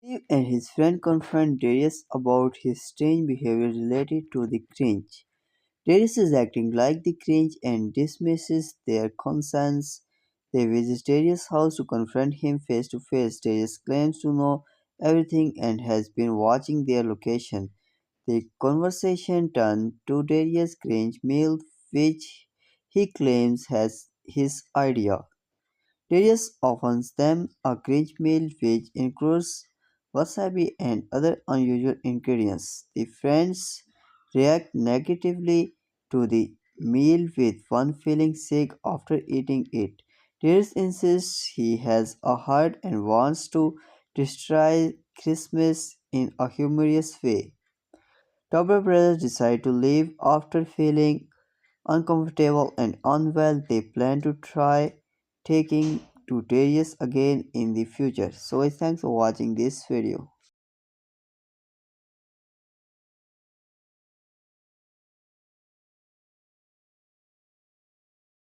Steve and his friend confront Darius about his strange behavior related to the cringe. Darius is acting like the cringe and dismisses their concerns. They visit Darius' house to confront him face to face. Darius claims to know everything and has been watching their location. The conversation turned to Darius' cringe meal, which he claims has his idea. Darius offers them a cringe meal which includes wasabi and other unusual ingredients. The friends react negatively to the meal with one feeling sick after eating it. Darius insists he has a heart and wants to destroy Christmas in a humorous way. Topper brothers decide to leave after feeling uncomfortable and unwell. They plan to try taking to Darius again in the future. So thanks for watching this video.